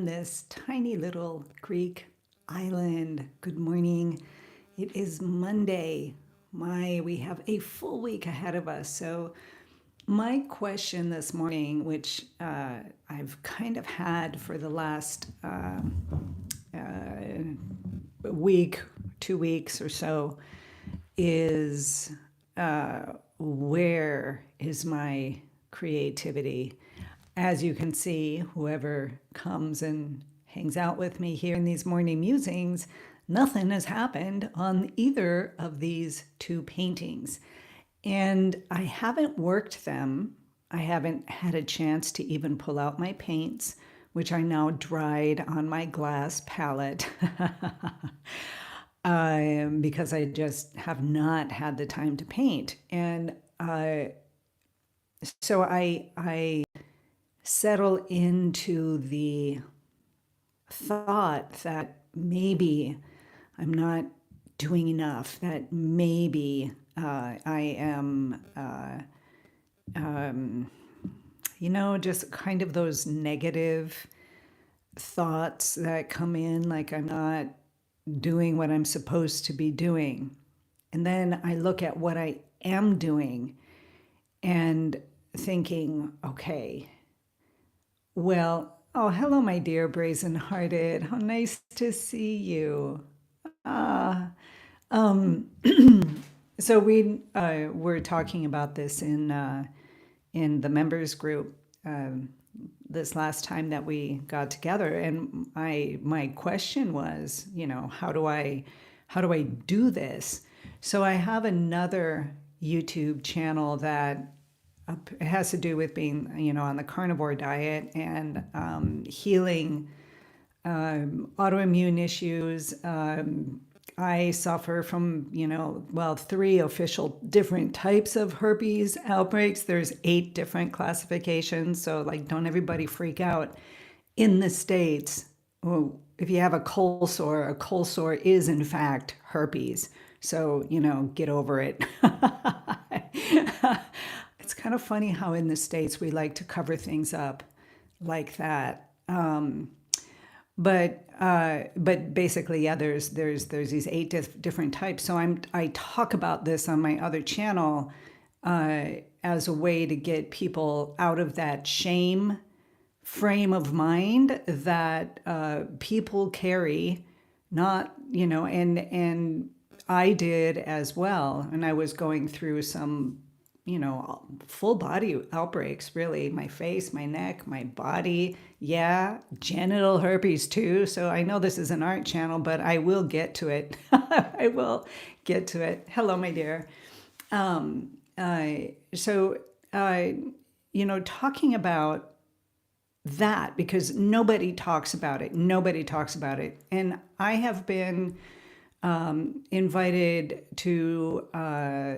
this tiny little Greek island. Good morning. It is Monday. We have a full week ahead of us. So, my question this morning, which I've kind of had for the last week, 2 weeks or so, is where is my creativity? As you can see, whoever comes and hangs out with me here in these morning musings, nothing has happened on either of these two paintings. And I haven't worked them. I haven't had a chance to even pull out my paints, which I now dried on my glass palette. Because I just have not had the time to paint. And so I settle into the thought that maybe I'm not doing enough, that maybe I am, just kind of those negative thoughts that come in, like I'm not doing what I'm supposed to be doing. And then I look at what I am doing and thinking, okay, well, oh, hello, my dear brazen hearted. How nice to see you. Ah, um, so we were talking about this in the members group this last time that we got together, and my question was, how do I do this? So I have another YouTube channel that it has to do with being, on the carnivore diet and healing autoimmune issues. I suffer from, 3 official different types of herpes outbreaks. There's 8 different classifications. So, like, don't everybody freak out. In the States, well, if you have a cold sore is in fact herpes. So, get over it. It's kind of funny how in the States we like to cover things up like that. But basically, yeah, there's these 8 different types. So I talk about this on my other channel as a way to get people out of that shame frame of mind that people carry, not, and I did as well. And I was going through some, full body outbreaks, really. My face, my neck, my body. Yeah, genital herpes too. So I know this is an art channel, but I will get to it. I will get to it. Hello, my dear. So, talking about that, because nobody talks about it. Nobody talks about it. And I have been invited to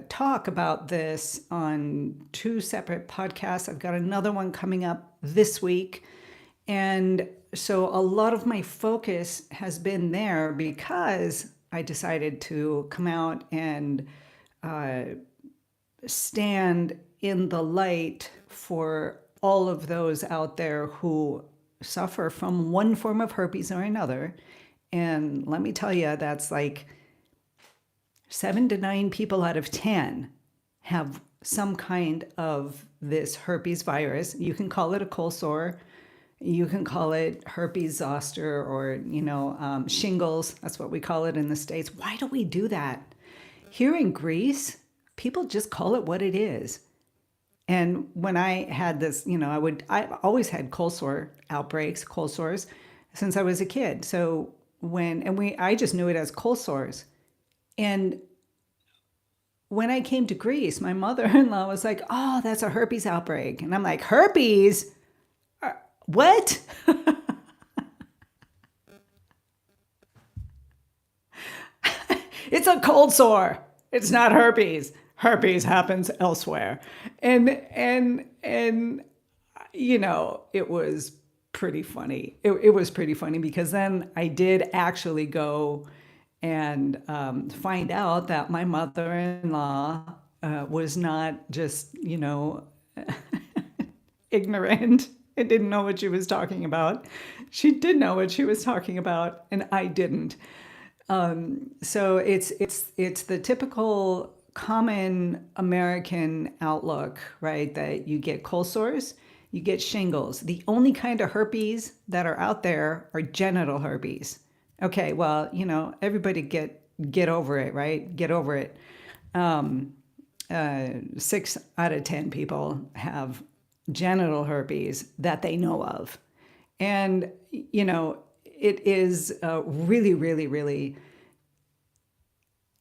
talk about this on 2 separate podcasts. I've got another one coming up this week. And so a lot of my focus has been there because I decided to come out and stand in the light for all of those out there who suffer from one form of herpes or another. And let me tell you, that's like 7 to 9 people out of 10 have some kind of this herpes virus. You can call it a cold sore. You can call it herpes zoster or, shingles. That's what we call it in the States. Why do we do that? Here in Greece, people just call it what it is. And when I had this, I always had cold sores since I was a kid. So I just knew it as cold sores. And when I came to Greece, my mother-in-law was like, "Oh, that's a herpes outbreak." And I'm like, "Herpes? What?" It's a cold sore. It's not herpes. Herpes happens elsewhere. And it was pretty funny. It was pretty funny because then I did actually go and find out that my mother-in-law was not just, ignorant. I didn't know what she was talking about. She did know what she was talking about, and I didn't. So it's the typical common American outlook, right? That you get cold sores, you get shingles. The only kind of herpes that are out there are genital herpes. Okay, well, everybody get over it, right? Get over it. 6 out of 10 people have genital herpes that they know of. And, it is really, really, really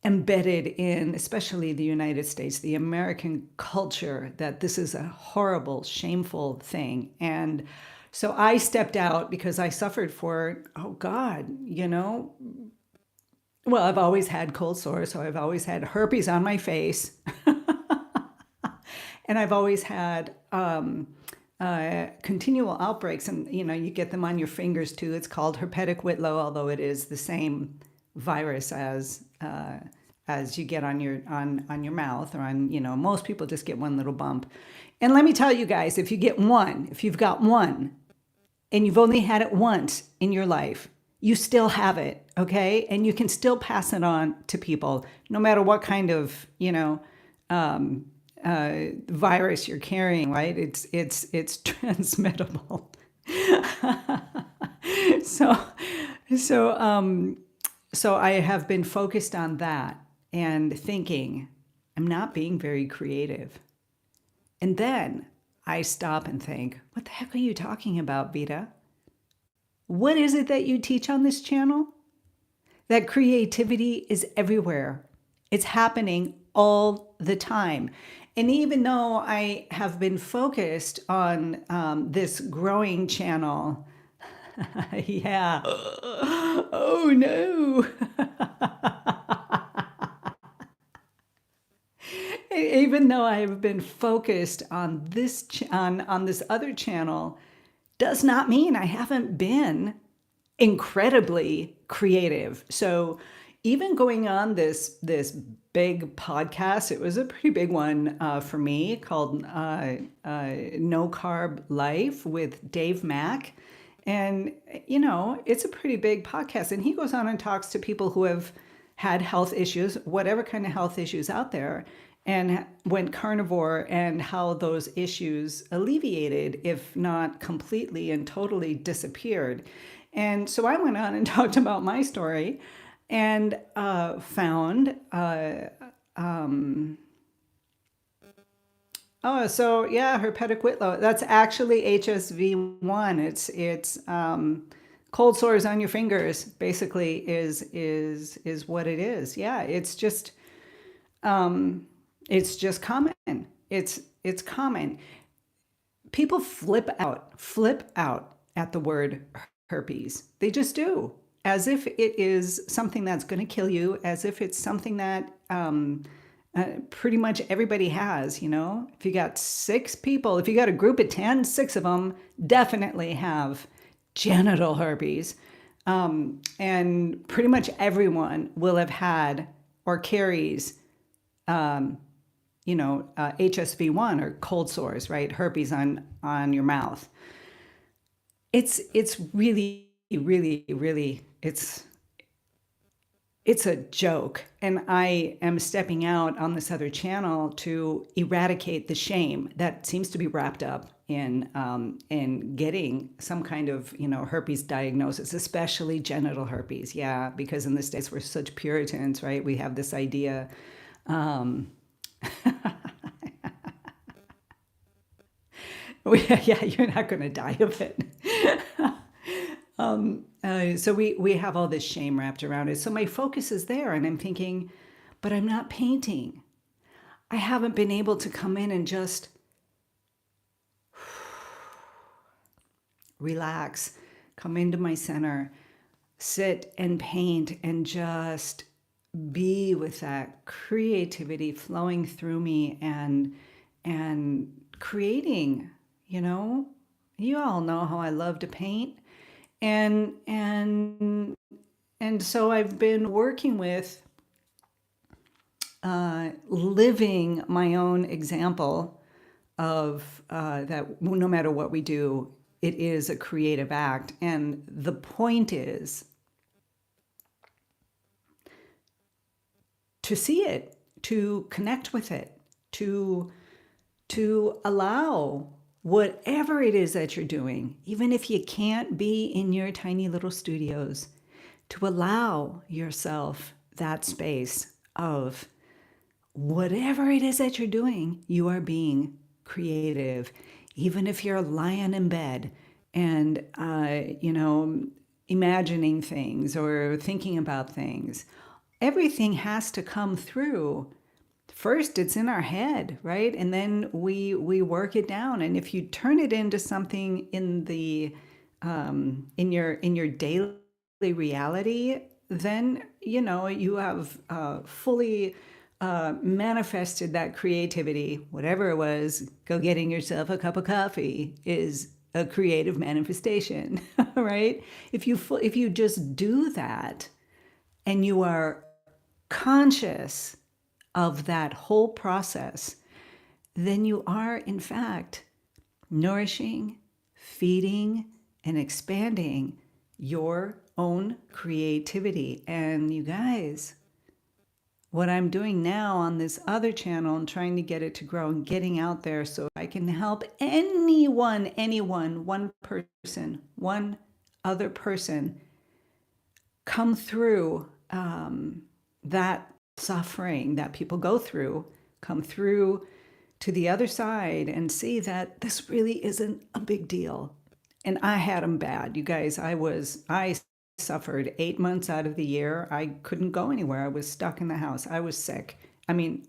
embedded in, especially the United States, the American culture, that this is a horrible, shameful thing. And so I stepped out because I suffered for, oh God, well, I've always had cold sores, so I've always had herpes on my face. And I've always had continual outbreaks, and you get them on your fingers too. It's called herpetic whitlow, although it is the same virus as you get on your mouth or on most people just get one little bump. And let me tell you guys, if you've got one, and you've only had it once in your life, you still have it, okay? And you can still pass it on to people, no matter what kind of virus you're carrying, right? It's transmittable. so so I have been focused on that and thinking I'm not being very creative. And then I stop and think, what the heck are you talking about, Vita? What is it that you teach on this channel? That creativity is everywhere. It's happening all the time. And even though I have been focused on this growing channel, yeah, oh no. Even though I have been focused on this on this other channel, does not mean I haven't been incredibly creative. So even going on this big podcast, it was a pretty big one for me, called No Carb Life with Dave Mack. And, it's a pretty big podcast. And he goes on and talks to people who have had health issues, whatever kind of health issues out there, and went carnivore, and how those issues alleviated, if not completely and totally disappeared. And so I went on and talked about my story and found, so yeah, herpetic whitlow. That's actually HSV1. It's cold sores on your fingers. Basically, is what it is. Yeah, it's just common. It's common. People flip out at the word herpes. They just do, as if it is something that's going to kill you, as if it's something that pretty much everybody has. If you got 6 people, if you got a group of 10, 6 of them definitely have genital herpes. And pretty much everyone will have had or carries HSV1 or cold sores, right? Herpes on your mouth. It's really, really, really, it's a joke. And I am stepping out on this other channel to eradicate the shame that seems to be wrapped up in getting some kind of, herpes diagnosis, especially genital herpes. Yeah, because in the States we're such Puritans, right? We have this idea. Yeah, you're not going to die of it. So we have all this shame wrapped around it. So my focus is there, and I'm thinking, but I'm not painting. I haven't been able to come in and just relax, come into my center, sit and paint, and just be with that creativity flowing through me and creating. You all know how I love to paint. And so I've been working with living my own example of that no matter what we do, it is a creative act. And the point is to see it, to connect with it, to allow whatever it is that you're doing, even if you can't be in your tiny little studios, to allow yourself that space of whatever it is that you're doing, you are being creative. Even if you're lying in bed and, imagining things or thinking about things, everything has to come through. First, it's in our head, right? And then we work it down. And if you turn it into something in the in your daily reality, then you have fully manifested that creativity. Whatever it was, go getting yourself a cup of coffee is a creative manifestation, right? If you just do that, and you are conscious of that whole process, then you are, in fact, nourishing, feeding, and expanding your own creativity. And you guys, what I'm doing now on this other channel and trying to get it to grow and getting out there so I can help anyone, one person, one other person come through that suffering that people go through, come through to the other side and see that this really isn't a big deal. And I had them bad. You guys, I suffered 8 months out of the year. I couldn't go anywhere. I was stuck in the house. I was sick. I mean,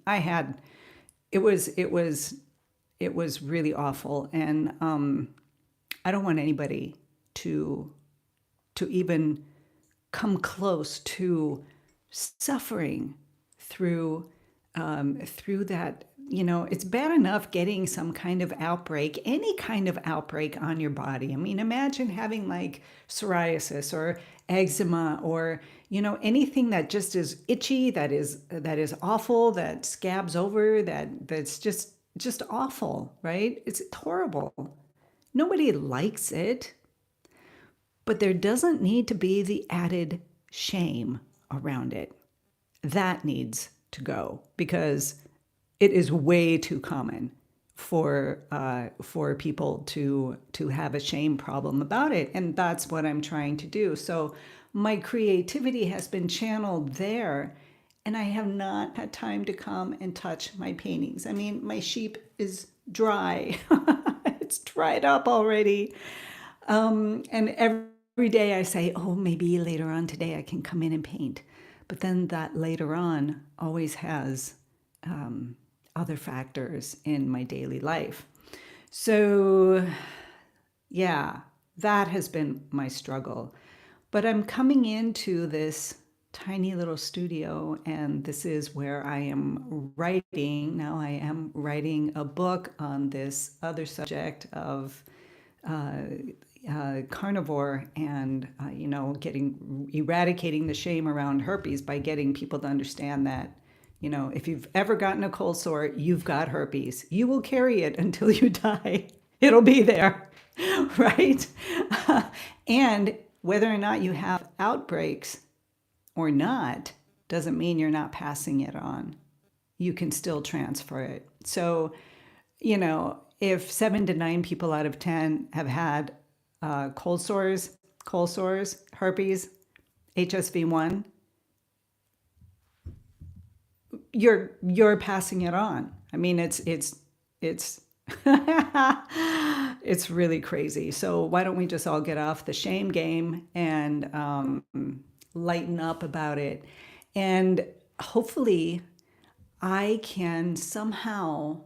it was really awful. And I don't want anybody to even come close to suffering through that. It's bad enough getting some kind of outbreak, any kind of outbreak on your body. I mean, imagine having like psoriasis or eczema or anything that just is itchy, that is awful, that scabs over, that's just awful, right? It's horrible. Nobody likes it. But there doesn't need to be the added shame around it. That needs to go because it is way too common for people to have a shame problem about it, and that's what I'm trying to do. So my creativity has been channeled there, and I have not had time to come and touch my paintings. I mean, my sheep is dry. It's dried up already, and every day I say, oh, maybe later on today I can come in and paint. But then that later on always has other factors in my daily life. So yeah, that has been my struggle. But I'm coming into this tiny little studio, and this is where I am writing. Now I am writing a book on this other subject of carnivore and eradicating the shame around herpes by getting people to understand that if you've ever gotten a cold sore, you've got herpes. You will carry it until you die. It'll be there, right? And whether or not you have outbreaks or not doesn't mean you're not passing it on. You can still transfer it. So if 7 to 9 people out of 10 have had cold sores, herpes, HSV1, you're passing it on. I mean, it's it's really crazy. So why don't we just all get off the shame game and lighten up about it? And hopefully I can somehow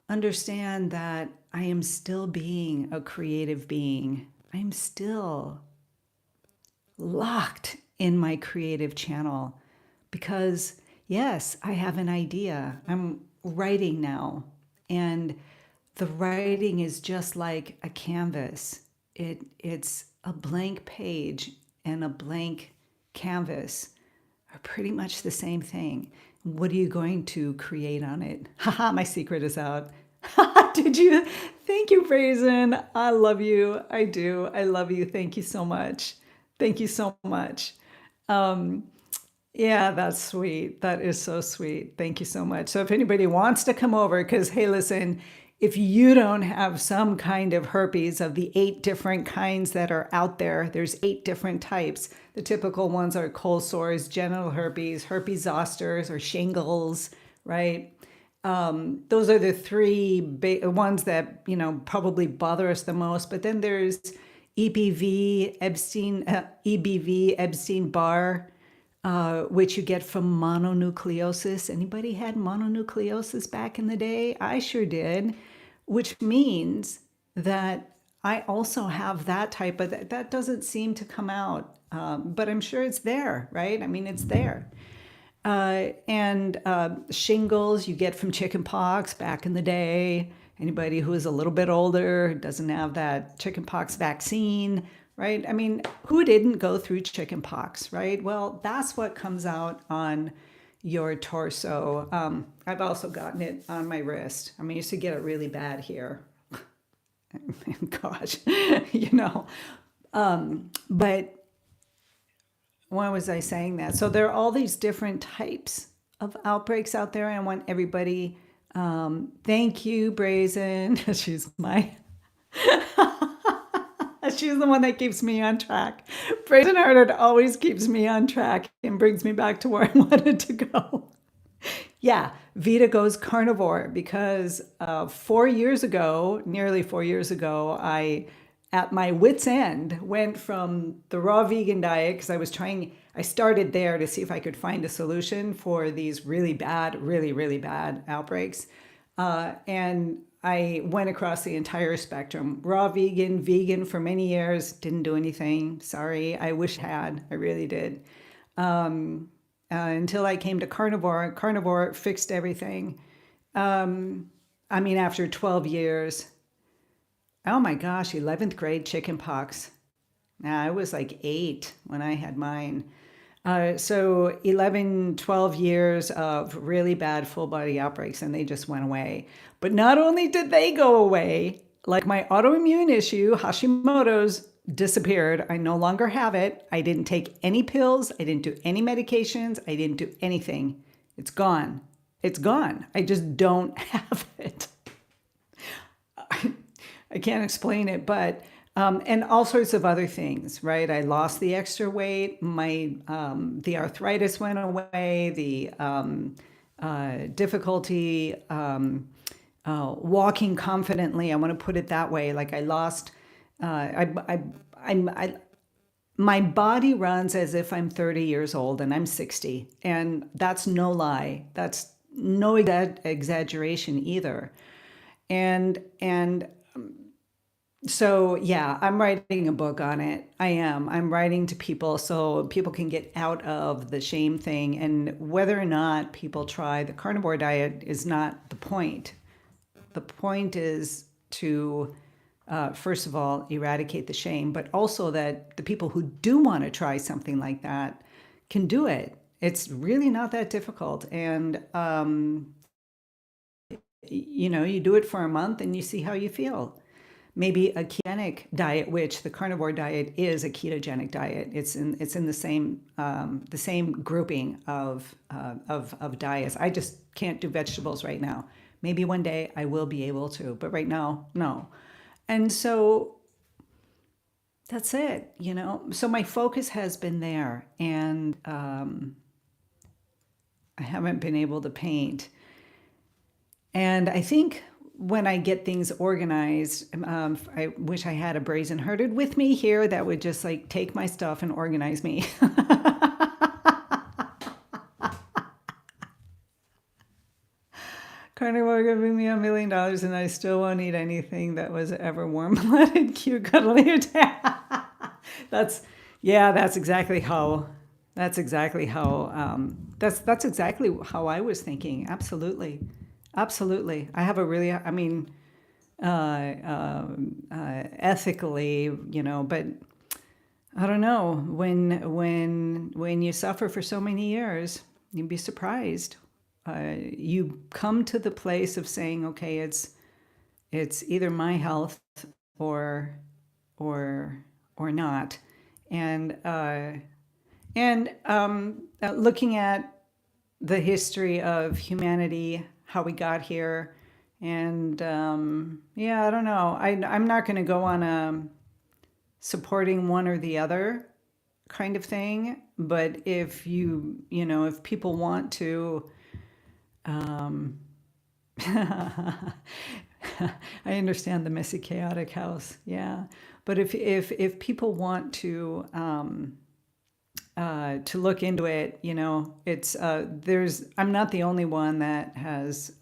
understand that I am still being a creative being. I'm still locked in my creative channel because, yes, I have an idea. I'm writing now, and the writing is just like a canvas. It's a blank page and a blank canvas are pretty much the same thing. What are you going to create on it? Haha, my secret is out. Did you? Thank you, Brazen. I love you. I do. I love you. Thank you so much. Thank you so much. Um, yeah, that's sweet. That is so sweet. Thank you so much. So if anybody wants to come over, because hey, listen, if you don't have some kind of herpes of the 8 different kinds that are out there, there's 8 different types. The typical ones are cold sores, genital herpes, herpes zosters, or shingles, right? Those are the three ones that probably bother us the most. But then there's EBV, Epstein-Barr, which you get from mononucleosis. Anybody had mononucleosis back in the day? I sure did, which means that I also have that type of that doesn't seem to come out, but I'm sure it's there, right? I mean, it's there. And shingles you get from chickenpox back in the day. Anybody who is a little bit older doesn't have that chickenpox vaccine, right? I mean, who didn't go through chickenpox, right? Well, that's what comes out on your torso. I've also gotten it on my wrist. I mean, I used to get it really bad here. Gosh, you know. But why was I saying that? So there are all these different types of outbreaks out there. And I want everybody, thank you, Brazen. She's she's the one that keeps me on track. Brazen Hearted always keeps me on track and brings me back to where I wanted to go. Yeah, Vita goes carnivore because 4 years ago, nearly 4 years ago, I, at my wit's end, went from the raw vegan diet because I started there to see if I could find a solution for these really bad, really bad outbreaks. And I went across the entire spectrum. Raw vegan, vegan for many years, didn't do anything. Sorry, I wish I had. I really did. Until I came to carnivore. Carnivore fixed everything. I mean, after 12 years, oh my gosh, 11th grade chickenpox. Now, I was like 8 when I had mine. So 11, 12 years of really bad full body outbreaks, and they just went away. But not only did they go away, like my autoimmune issue, Hashimoto's, disappeared. I no longer have it. I didn't take any pills. I didn't do any medications. I didn't do anything. It's gone. It's gone. I just don't have it. I can't explain it, but and all sorts of other things, right? I lost the extra weight. My the arthritis went away. The difficulty walking confidently. I want to put it that way. Like I lost. My body runs as if I'm 30 years old and I'm 60, and that's no lie. That's no exaggeration either. And so yeah, I'm writing a book on it. I am. I'm writing to people so people can get out of the shame thing. And whether or not people try the carnivore diet is not the point. The point is to first of all, eradicate the shame, but also that the people who do want to try something like that can do it. It's really not that difficult. And, you do it for a month and you see how you feel. Maybe a ketogenic diet, which the carnivore diet is a ketogenic diet. It's in the same grouping of diets. I just can't do vegetables right now. Maybe one day I will be able to, but right now, no. And so that's it, So my focus has been there, and I haven't been able to paint. And I think when I get things organized, I wish I had a Brazen Hearted with me here that would just like take my stuff and organize me. Carnivore giving me $1 million and I still won't eat anything that was ever warm-blooded, cute, cuddly, or that's exactly how that's exactly how I was thinking. Absolutely. I have a really, ethically, but I don't know, when you suffer for so many years, you'd be surprised. You come to the place of saying, okay, it's either my health or or or not. And looking at the history of humanity, how we got here, and yeah, I don't know. I'm not going to go on a supporting one or the other kind of thing. But if if people want to, um, I understand the messy, chaotic house. Yeah, but if people want to look into it, it's there's. I'm not the only one that has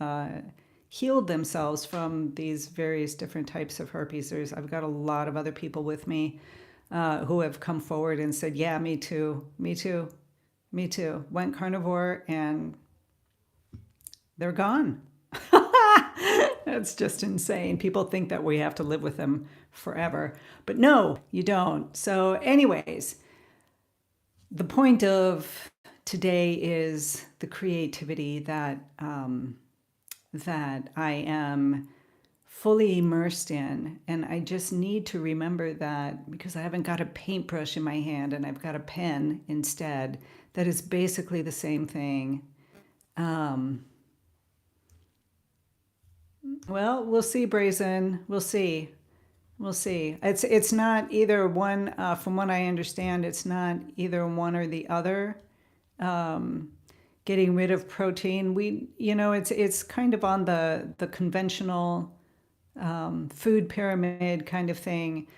healed themselves from these various different types of herpes. I've got a lot of other people with me who have come forward and said, "Yeah, me too, me too, me too." Went carnivore and they're gone. That's just insane. People think that we have to live with them forever, but no, you don't. So, anyways, the point of today is the creativity that I am fully immersed in. And I just need to remember that because I haven't got a paintbrush in my hand and I've got a pen instead, that is basically the same thing. Um, well, we'll see, Brazen. We'll see. We'll see. It's not either one. From what I understand, it's not either one or the other. Um, Getting rid of protein, it's kind of on the conventional food pyramid kind of thing.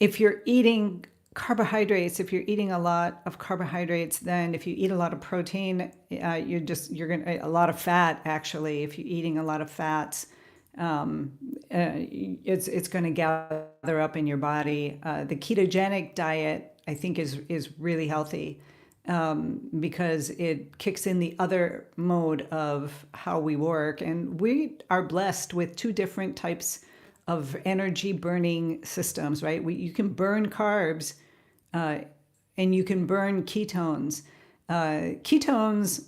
If you're eating carbohydrates, if you're eating a lot of carbohydrates, then if you eat a lot of protein, you're gonna a lot of fat actually. If you're eating a lot of fats, it's going to gather up in your body. The ketogenic diet, I think, is really healthy because it kicks in the other mode of how we work, and we are blessed with two different types of energy burning systems. Right, you can burn carbs, uh, and you can burn ketones. Ketones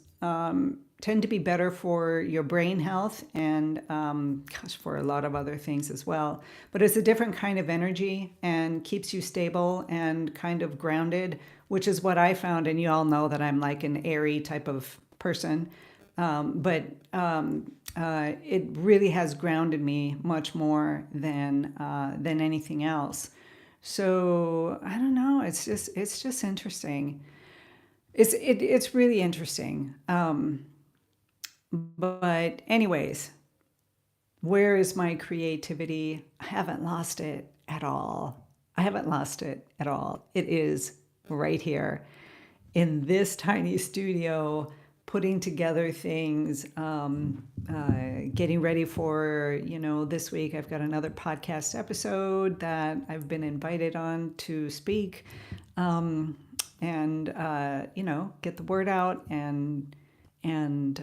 tend to be better for your brain health and, gosh, for a lot of other things as well. But it's a different kind of energy and keeps you stable and kind of grounded, which is what I found. And you all know that I'm like an airy type of person. But it really has grounded me much more than anything else. So I don't know. It's just interesting. It's really interesting. But anyways, where is my creativity? I haven't lost it at all. I haven't lost it at all. It is right here in this tiny studio, putting together things, getting ready for, this week I've got another podcast episode that I've been invited on to speak, and get the word out. And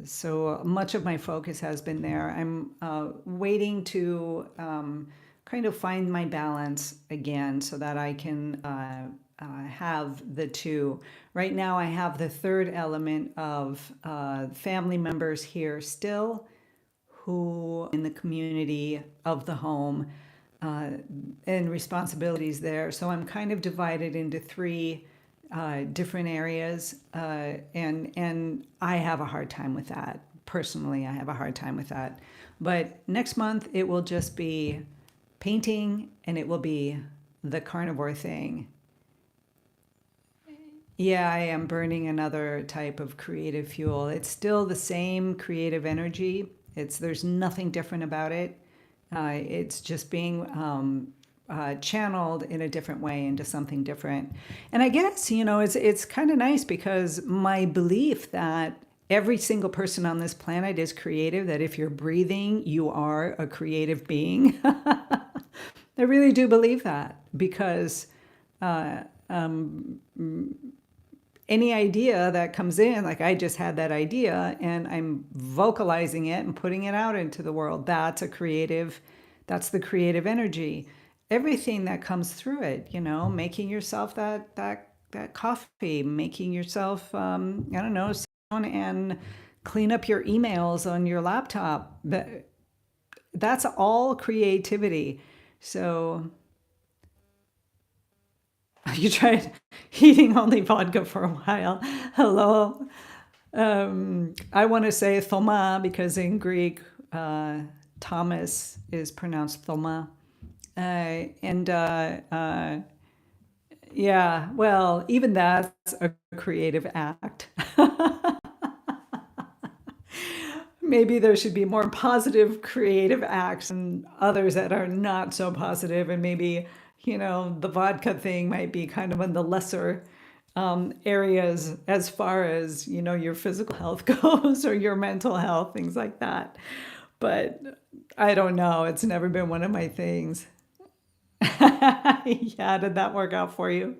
so much of my focus has been there. I'm waiting to kind of find my balance again so that I can have the two. Right now, I have the third element of family members here still who in the community of the home and responsibilities there. So I'm kind of divided into three different areas, and I have a hard time with that. Personally, I have a hard time with that. But next month, it will just be painting, and it will be the carnivore thing. Yeah, I am burning another type of creative fuel. It's still the same creative energy. There's nothing different about it. It's just being channeled in a different way into something different. And I guess, it's kind of nice because my belief that every single person on this planet is creative, that if you're breathing, you are a creative being. I really do believe that because any idea that comes in, like I just had that idea and I'm vocalizing it and putting it out into the world. That's the creative energy. Everything that comes through it, making yourself that coffee, making yourself, I don't know, sit down and clean up your emails on your laptop. But That's all creativity. So you tried eating only vodka for a while. Hello. I want to say Thoma because in Greek, Thomas is pronounced Thoma. And yeah, well, even that's a creative act. Maybe there should be more positive creative acts and others that are not so positive, and maybe the vodka thing might be kind of in the lesser areas as far as your physical health goes or your mental health, things like that. But I don't know, it's never been one of my things. Yeah, did that work out for you?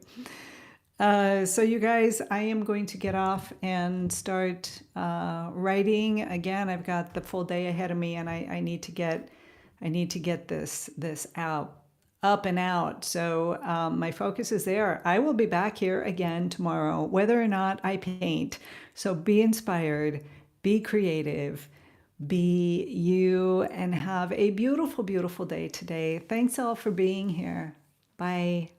So you guys, I am going to get off and start writing again. I've got the full day ahead of me, and I need to get this out, up and out. So my focus is there. I will be back here again tomorrow, whether or not I paint. So be inspired, be creative, be you, and have a beautiful, beautiful day today. Thanks all for being here. Bye.